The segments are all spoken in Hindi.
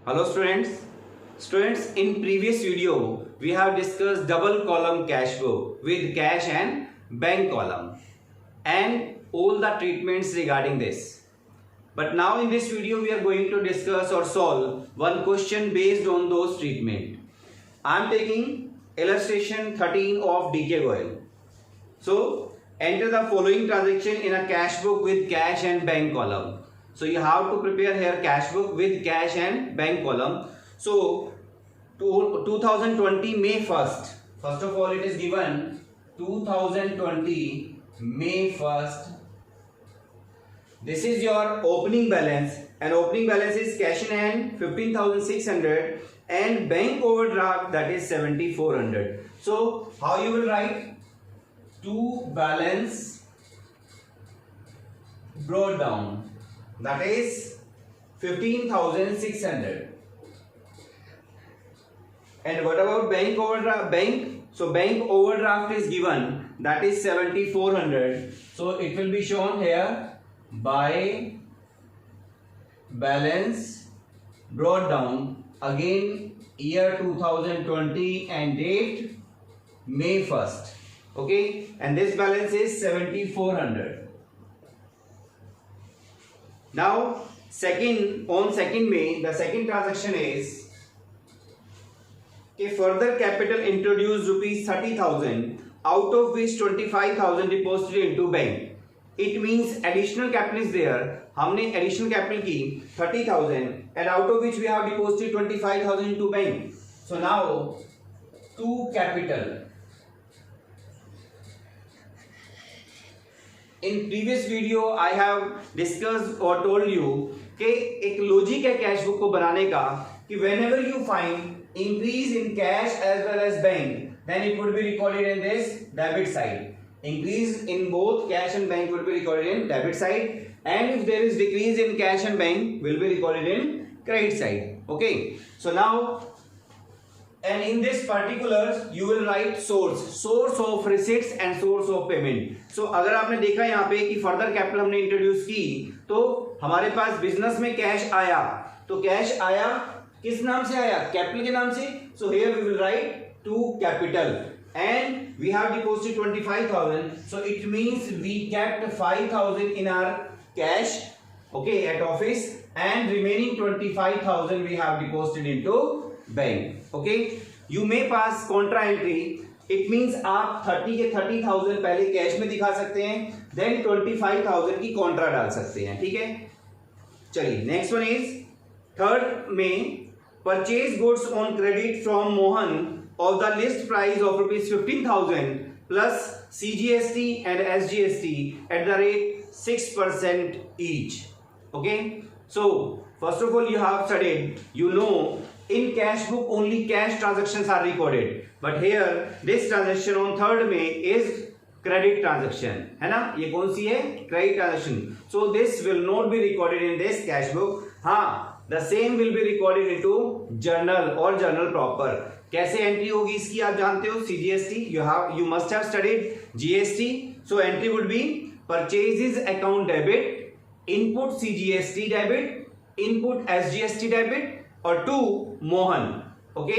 Hello students. Students, in previous video we have discussed double column cash book with cash and bank column and all the treatments regarding this. But now in this video we are going to discuss or solve one question based on those treatment. I am taking illustration 13 of DK Goyal. So enter the following transaction in a cash book with cash and bank column. So you have to prepare here cash book with cash and bank column. So 2020 May 1st. First of all, it is given 2020 May 1st. This is your opening balance, and opening balance is cash in hand 15,600 and bank overdraft, that is 7,400. So how you will write? To balance brought down, that is 15,600. And what about bank overdraft? So bank overdraft is given, that is 7,400. So it will be shown here by balance brought down, again year 2020 and date May 1st. Okay, and this balance is 7,400. Now on 2nd May, the second transaction is further capital introduced rupees 30,000, out of which 25,000 deposited into bank. It means additional capital is there. हमने additional capital की 30,000 and out of which we have deposited 25,000 into bank. So now to capital. In previous video I have discussed or told you कि एक लॉजिक है कैश बुक को बनाने का कि whenever you find increase in cash as well as bank, then it would be recorded in this debit side. Increase in both cash and bank would be recorded in debit side, and if there is decrease in cash and bank will be recorded in credit side. Okay, so now and in this particular you will write source of receipts and source of payment. So अगर आपने देखा यहाँ पे कि फर्दर कैपिटल हमने इंट्रोड्यूस की तो हमारे पास बिजनेस में कैश आया, तो कैश आया किस नाम से आया? कैपिटल के नाम से. So here we will write to capital and we have deposited 25,000. So it means we kept 5,000 in our cash, okay, at office, and remaining 25,000 we have deposited into bank. Okay, you may pass contra entry. It means आप 30,000 पहले कैश में दिखा सकते हैं, then 25,000 की कॉन्ट्रा डाल सकते हैं. ठीक है, चलिए next one is 3rd May. Purchase goods on credit from Mohan of the list price of rupees 15,000 plus CGST and SGST at the rate 6% each. Okay, so first of all you have studied, you know in cash book only cash transactions are recorded, but here this transaction on 3rd May is credit transaction, है ना? ये कौन सी है? Credit transaction. So this will not be recorded in this cash book. हाँ, the same will be recorded into journal or journal proper. कैसे एंट्री होगी इसकी आप जानते हो? CGST you must have studied GST. So entry would be purchases account debit, input CGST debit, input SGST debit और to मोहन. ओके,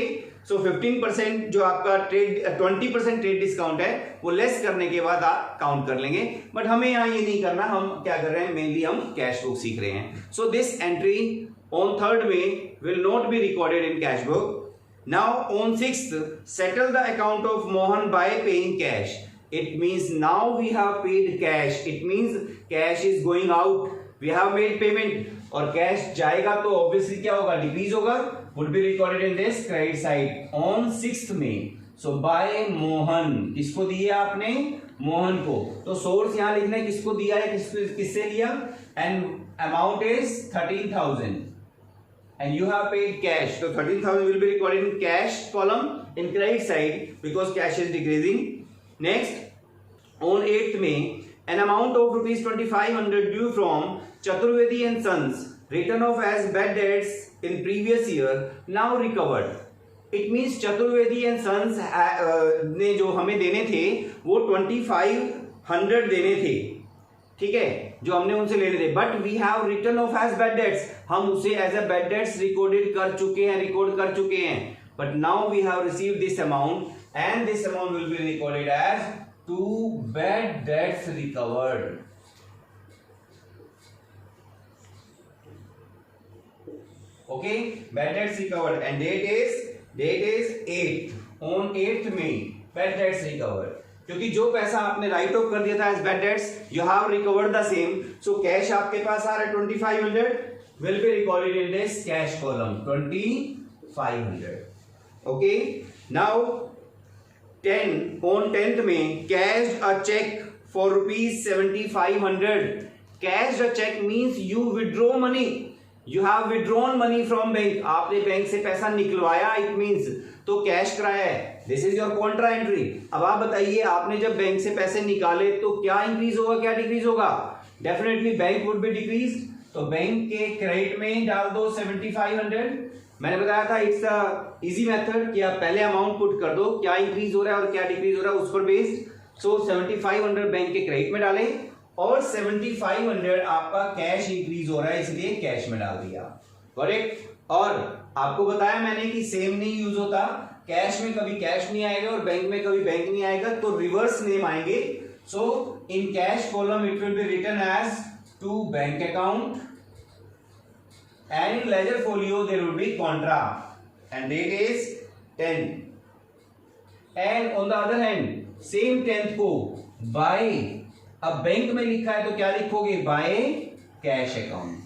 सो 15% जो आपका ट्रेड 20% ट्रेड डिस्काउंट है वो लेस करने के बाद आप काउंट कर लेंगे, बट हमें यहाँ ये नहीं करना. हम क्या कर रहे हैं? मेनली हम कैश बुक सीख रहे हैं. So this entry on 3rd May will not be recorded in cash book. Now on 6th, settle the account of Mohan by paying cash. It means now we have paid cash. It means cash is going out. We have made payment और कैश जाएगा तो obviously क्या होगा? डिक्रीज होगा. Would be recorded in this credit side on 6th May. So by Mohan, किसको दिया आपने? मोहन को. तो सोर्स यहाँ लिखना है किसको दिया है, किससे लिया, and amount is 13,000. And you have paid cash, so 13,000 will be recorded in cash column in credit side because cash is decreasing. Next, on 8th May, an amount of rupees 2,500 due from Chaturvedi and Sons, written off as bad debts in previous year, now recovered. It means Chaturvedi and Sons ने जो हमें देने थे वो 2,500 देने थे. ठीक है, जो हमने उनसे ले लिए थे, but we have written off as bad debts, हम उसे as a bad debts record कर चुके हैं, but now we have received this amount and this amount will be recorded as to bad debts recovered. Okay, bad debts recovered and date is 8th, on 8th May bad debts recovered. क्योंकि जो पैसा आपने राइट ऑफ कर दिया था as bad debts, you have recovered the same, so cash आपके पास आ रहा है 2500, will be recorded in this cash column 2500. Okay, now 10th में cash a cheque for ₹7500. Cash a cheque means you withdraw money, you have withdrawn money from bank, आपने बैंक से पैसा निकलवाया, इट मीन्स तो कैश कराया है, this is your contra entry. अब आप बताइए, आपने जब बैंक से पैसे निकाले तो क्या इंक्रीज होगा, क्या डिक्रीज होगा? Definitely bank would be decrease, तो बैंक के क्रेडिट में डाल दो 7500. मैंने बताया था इट्स अ इजी मेथड कि आप पहले अमाउंट पुट कर दो, क्या इंक्रीज हो रहा है और क्या डिक्रीज हो रहा है उस पर बेस्ड. सो 7500 बैंक के क्रेडिट में डालें और 7500 आपका कैश इंक्रीज हो रहा है इसलिए कैश में डाल दिया. करेक्ट. और आपको बताया मैंने कि सेम नहीं यूज होता, कैश में कभी कैश नहीं आएगा और बैंक में कभी बैंक नहीं आएगा, तो रिवर्स नेम आएंगे. So in cash column it will be written as to bank account and in ledger folio there will be contra and date is 10. And on the other hand same 10th को बाय, अब बैंक में लिखा है तो क्या लिखोगे, by cash account.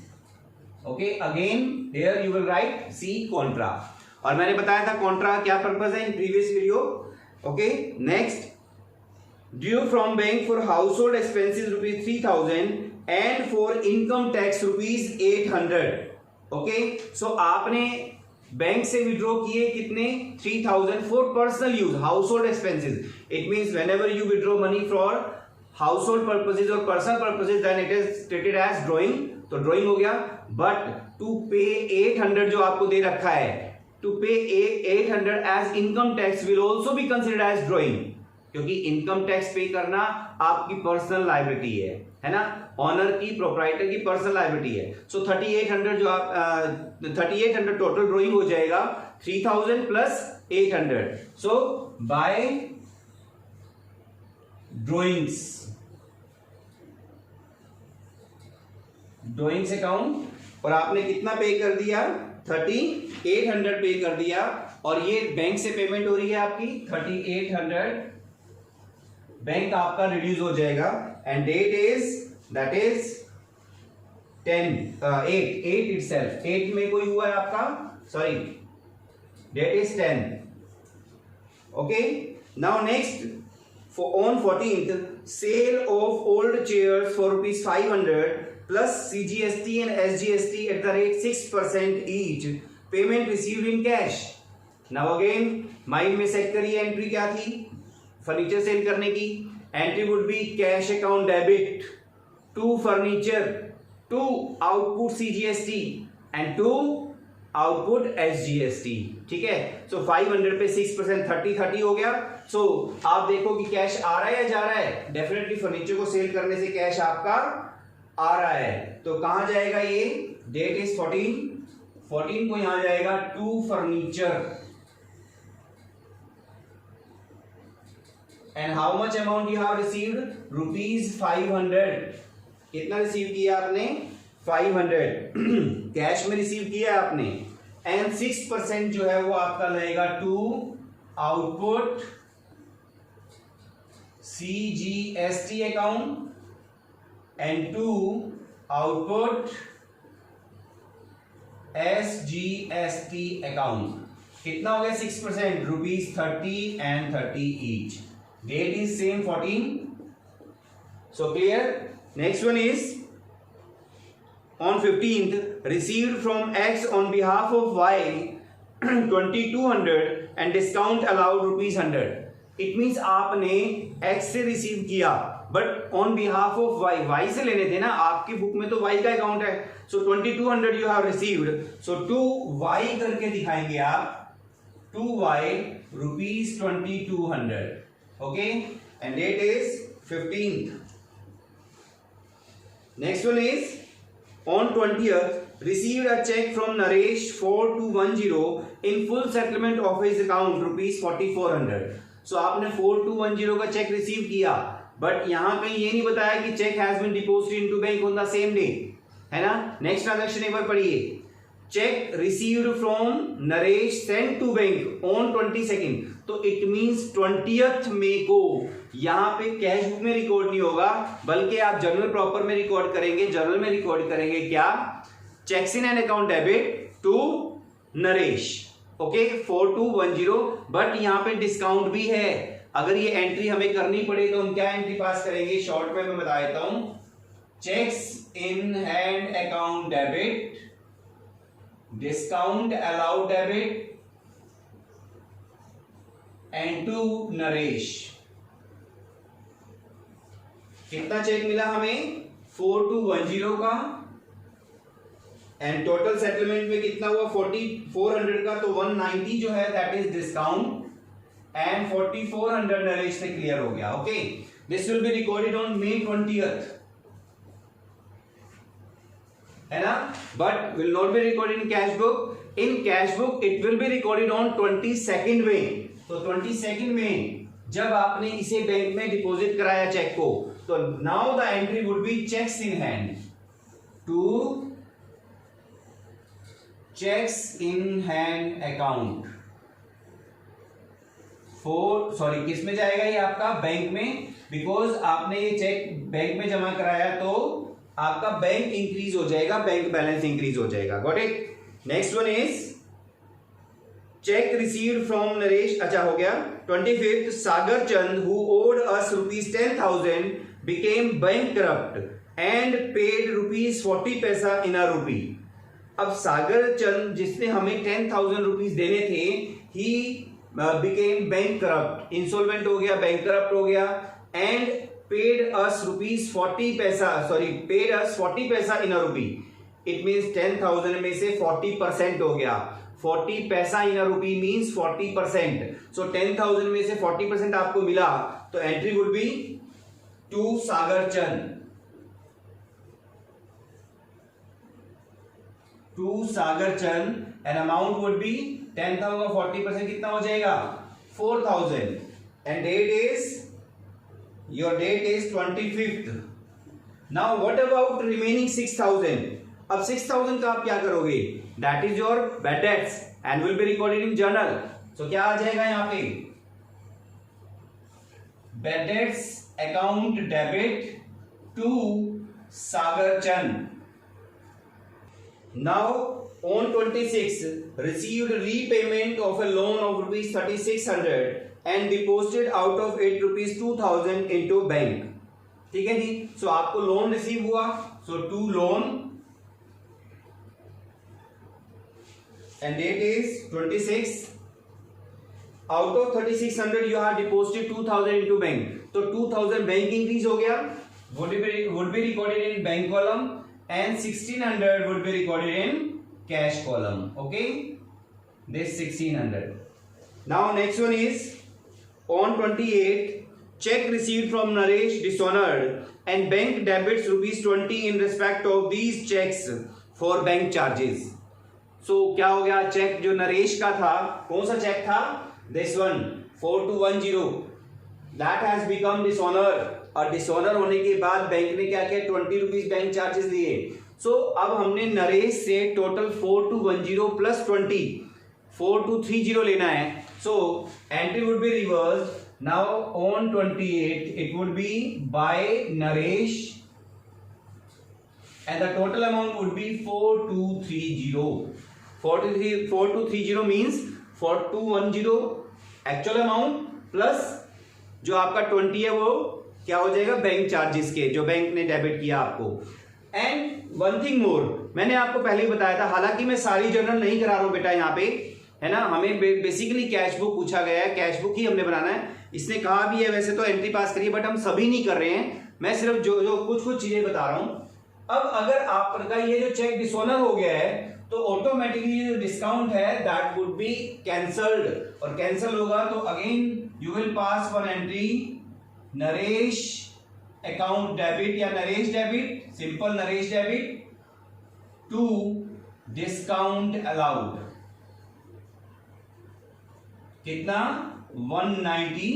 Okay, again here you will write C contra. और मैंने बताया था कॉन्ट्रा क्या पर्पस है in previous video. Okay, next, due from bank for household expenses ₹3000 and for income tax ₹800. Okay, so आपने बैंक से विड्रॉ किए कितने, 3000 for personal use, household expenses. It means whenever you withdraw money for household purposes और personal purposes then it is treated as drawing, तो ड्रॉइंग हो गया. बट टू पे 800 जो आपको दे रखा है, to pay 800 as income tax will also be considered as drawing, क्योंकि इनकम टैक्स पे करना आपकी पर्सनल लायबिलिटी है ना, ऑनर की, प्रोप्राइटर की पर्सनल लायबिलिटी है. सो 3800 जो आप 3800 टोटल ड्रॉइंग हो जाएगा, 3000 प्लस 800. सो बाय ड्रॉइंग्स अकाउंट, और आपने कितना पे कर दिया, 3800 पे कर दिया, और ये बैंक से पेमेंट हो रही है आपकी 3800, बैंक आपका रिड्यूस हो जाएगा. And date is that is 8 itself, 8 में कोई हुआ है आपका, sorry, date is 10. Okay, now next, on 14th, sale of old chairs for ₹500 plus CGST and SGST at the rate 6% each. Payment received in cash. Now again, mind में सेट करिए एंट्री क्या थी फर्नीचर सेल करने की. Entry would be cash account debit to furniture, to output CGST and to output SGST. ठीक है, सो 500 पे 6% 30 हो गया. सो आप देखो कि कैश आ रहा है या जा रहा है, डेफिनेटली फर्नीचर को सेल करने से कैश आपका आ रहा है. तो कहां जाएगा ये, डेट इज 14 को यहां जाएगा to furniture. And how much amount you have received, ₹500. कितना रिसीव किया आपने, 500 कैश में रिसीव किया आपने. एंड 6% जो है वो आपका लगेगा to output CGST account and to output SGST account. कितना हो गया 6%, ₹30 and 30 each. Date is same 14. So clear. Next one is on 15th received from X on behalf of Y 2200 and discount allowed ₹100. It means आपने X से रिसीव किया but on behalf of Y, Y से लेने थे ना, आपकी बुक में तो Y का अकाउंट है. So 2200 you have received, so to Y करके दिखाएंगे आप, to Y ₹2200. Okay, and date is 15th. Next one is on 20th received a check from Naresh 4210 in full settlement of his account rupees 4400. So आपने 4210 का चेक रिसीव किया, बट यहां कहीं ये नहीं बताया कि cheque has been deposited into bank on the same day, है ना. नेक्स्ट ट्रांजैक्शन एक बार पढ़िए. Cheque received from Naresh sent to bank on 22nd. तो इट मींस 20th मई को यहां पे कैश बुक में रिकॉर्ड नहीं होगा, बल्कि आप जर्नल प्रॉपर में रिकॉर्ड करेंगे. जर्नल में रिकॉर्ड करेंगे क्या, cheques in hand account debit to Naresh. Okay 4210. But यहां पे डिस्काउंट भी है. अगर ये एंट्री हमें करनी पड़े तो हम क्या एंट्री पास करेंगे, शॉर्ट में मैं बता देता हूं. Cheques in hand account debit, discount allowed debit and to Naresh. कितना चेक मिला हमें, 4210 का, एंड टोटल सेटलमेंट में कितना हुआ 4400 का. तो 190 जो है that is discount and 4400 Naresh से क्लियर हो गया. Okay, this will be recorded on May 20th, है ना, but will not be recorded in cash book. In cash book it will be recorded on 22nd में. तो 22nd में जब आपने इसे बैंक में डिपॉजिट कराया चेक को, तो now the entry would be cheques in hand to cheques in hand account for, sorry किस में जाएगा ये आपका, बैंक में, बिकॉज आपने ये चेक बैंक में जमा कराया तो आपका बैंक इंक्रीज हो जाएगा, बैंक बैलेंस इंक्रीज हो जाएगा. Got it. Next one is cheque received from Naresh. अच्छा हो गया. 25th Sagar Chand who owed us rupees 10,000 became bankrupt and paid rupees 40 paisa इन अ रूपी. अब सागर चंद जिसने हमें 10,000 रुपीज देने थे, ही बिकेम बैंकक्रप्ट, इंसॉल्वेंट हो गया, बैंकक्रप्ट हो गया, एंड पेड अस रुपीज 40 पैसा, सॉरी पेड अस 40 पैसा इन अ रूपी. इट मींस 10,000 में से 40% हो गया. 40 पैसा इन अ रूपी मींस 40%. सो 10,000 में से 40% आपको मिला, तो entry would be to Sagar Chand. To Sagar Chand and amount would be 10,000 का 40% कितना हो जाएगा, 4,000. And date is, your date is 25th. now what about remaining 6,000? अब 6,000 का आप क्या करोगे, that is your bad debts and will be recorded in journal. so क्या आ जाएगा यहां पे, bad debts account debit to Sagar Chand. now on 26th received repayment of a loan of rupees 3,600 and deposited out of it rupees 2,000 into bank. ठीक है जी. सो आपको लोन रिसीव हुआ, so to loan and date is 26. Out of 3,600 you have deposited 2,000 into bank. तो 2,000 बैंक इंक्रीज हो गया, would be recorded in bank column and 1,600 would be recorded in cash column. okay, this 1,600. now next one is on 28th check received from Naresh dishonored and bank debits rupees 20 in respect of these checks for bank charges. so क्या हो गया, चेक जो नरेश का था, कौन सा चेक था, this one 4210, that has become dishonor. और डिसऑनर होने के बाद बैंक ने क्या किया, 20 रुपीज बैंक चार्जेस दिए. सो अब हमने नरेश से टोटल 4210 प्लस 20 4230 लेना है. so entry would be reversed. now on 28th it would be by Naresh and the total amount would be 4230. 4230 means 4210 actual amount plus जो आपका 20 है वो क्या हो जाएगा, बैंक चार्जेस के जो बैंक ने डेबिट किया आपको. एंड वन थिंग मोर, मैंने आपको पहले ही बताया था, हालांकि मैं सारी जर्नल नहीं करा रहा हूं बेटा यहाँ पे, है ना, हमें बेसिकली कैश बुक पूछा गया है, कैश बुक ही हमने बनाना है. इसने कहा भी है वैसे तो एंट्री पास करिए, बट हम सभी नहीं कर रहे हैं, मैं सिर्फ जो कुछ चीजें बता रहा हूं. अब अगर आपका ये जो चेक डिसऑनर हो गया है तो ऑटोमेटिकली जो डिस्काउंट है दैट वुड बी कैंसल्ड, और कैंसिल होगा तो again you will pass one entry Naresh account debit या Naresh debit, simple Naresh debit to discount allowed, कितना 190।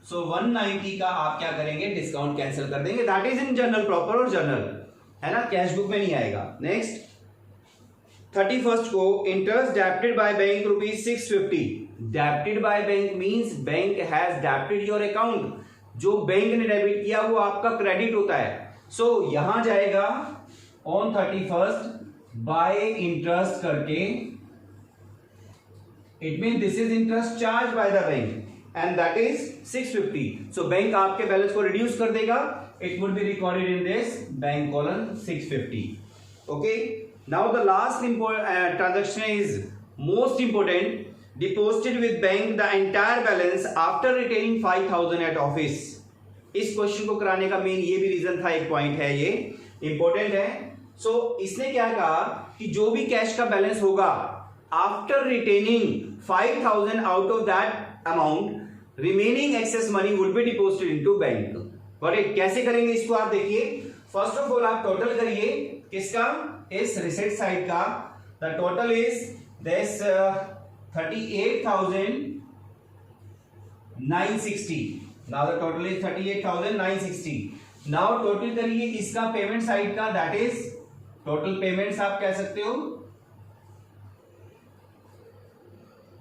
सो 190 का आप क्या करेंगे, डिस्काउंट कैंसिल कर देंगे। That is in journal proper और जर्नल है ना, कैश बुक में नहीं आएगा। नेक्स्ट 31st को interest debited by bank ₹650। Debited by bank means bank has debited your account, जो बैंक ने डेबिट किया वो आपका क्रेडिट होता है। सो यहां जाएगा ऑन 31st बाय इंटरेस्ट करके, it mean this is interest charge by the bank and that is 650. So bank आपके बैलेंस को रिड्यूस कर देगा, it would be recorded in this bank column 650. Okay, now the last transaction is most important, deposited with bank the entire balance after retaining 5000 at office. इस क्वेश्चन को कराने का मेन ये भी रीजन था, एक पॉइंट है ये इंपॉर्टेंट है। सो इसने क्या कहा कि जो भी कैश का बैलेंस होगा after retaining 5000 out of that amount, remaining excess money would be deposited into bank. Got it? कैसे करेंगे इसको आप देखिए। फर्स्ट ऑफ ऑल आप टोटल करिए किसका, इस रिसीट साइड का। The total is this 38,960। Now the total is 38,960। Now total करिए इसका पेमेंट साइड का, दैट इज टोटल पेमेंट्स आप कह सकते हो,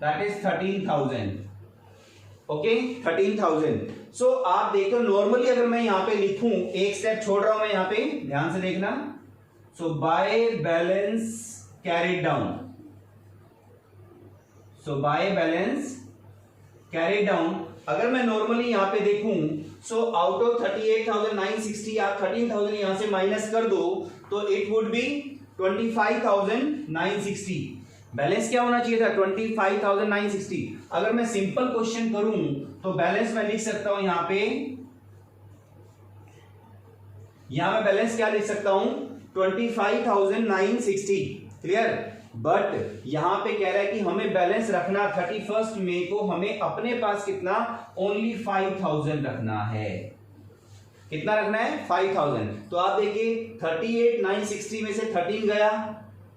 दैट इज 13,000। ओके 13,000। सो आप देखो नॉर्मली अगर मैं यहां पे लिखूं, एक स्टेप छोड़ रहा हूं मैं यहां पे, ध्यान से देखना। So by balance carried down, so by balance carried down अगर मैं नॉर्मली यहां पे देखूं, सो आउट ऑफ 38,960 आप 13,000 यहां से माइनस कर दो तो इट वुड बी 25,960। बैलेंस क्या होना चाहिए था, 25,960। अगर मैं सिंपल क्वेश्चन करूं तो बैलेंस मैं लिख सकता हूं यहां पे, यहां मैं बैलेंस क्या लिख सकता हूं, 25,960। क्लियर? बट यहां पे कह रहा है कि हमें बैलेंस रखना 31st मई को हमें अपने पास कितना, ओनली 5,000 रखना है। कितना रखना है, 5,000। तो आप देखिए 38,960 में से 13 गया,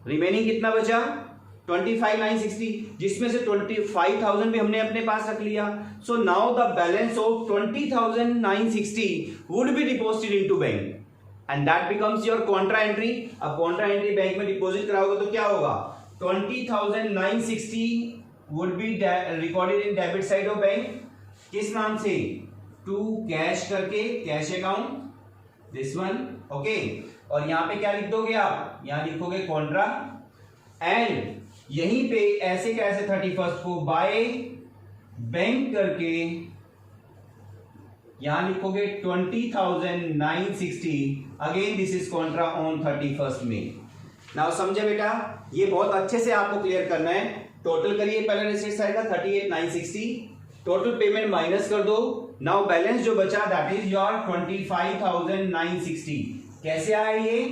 रिमेनिंग कितना बचा, 25,960, जिसमें से 25,000 भी हमने अपने पास रख लिया। So now the balance of 20,960 would be deposited into bank and that becomes your contra entry. अब कॉन्ट्रा एंट्री बैंक में डिपॉजिट कराओगे तो क्या होगा, 20,960 would be recorded in debit side of bank, किस नाम से, टू कैश करके, cash account, this one. Okay, और यहां पे क्या लिख दोगे आप, यहां लिखोगे कॉन्ट्रा, एंड यहीं पे ऐसे कैसे 31st को बाय बैंक करके यहां लिखोगे 20,960, again this is Contra on 31st में। नाउ समझे बेटा, ये बहुत अच्छे से आपको क्लियर करना है। टोटल करिए पहले रिसीट साइड का 38,960, टोटल पेमेंट माइनस कर दो, नाउ बैलेंस जो बचा दैट इज योर 25,960। कैसे आया ये,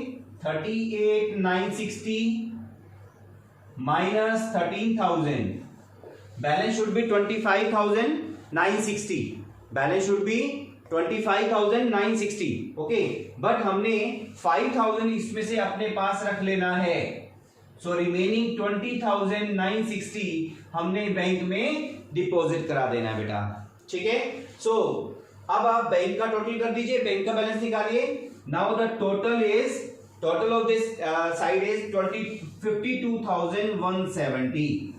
38,960 minus 13,000, balance should be 25,960, balance should be 25,960, okay, but हमने 5,000 इसमें से अपने पास रख लेना है, so remaining 20,960 हमने बैंक में डिपॉजिट करा देना है बेटा, ठीक है। so अब आप बैंक का टोटल कर दीजिए, बैंक का बैलेंस निकालिए। now the total of this side is 52,170।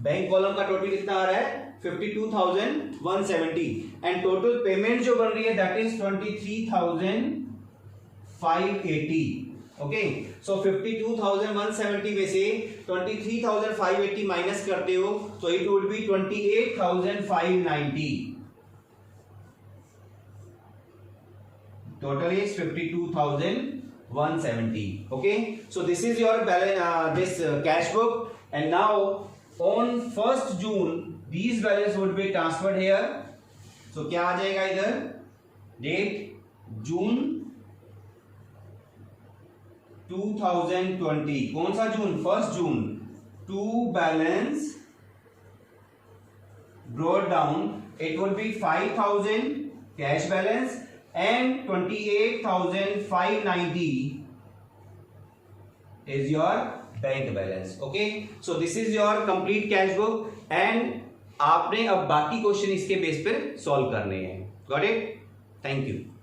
Bank column का टोटल कितना आ रहा है, 52,170, एंड टोटल पेमेंट जो बन रही है दैट इज 23,580। ओके, सो 52,170 में से 23,580 माइनस करते हो तो it would be 28,590। total is 52,170. okay, so this is your balance, cash book, and now on 1st June these balance would be transferred here. so क्या आ जाएगा इधर, डेट जून 2020, कौन सा जून, 1st June, to balance brought down, it would be 5,000 cash balance and 28,590 is your bank balance. Okay, so this is your complete cash book and आपने अब बाकी क्वेश्चन इसके बेस पर सॉल्व करने हैं. Got it? Thank you.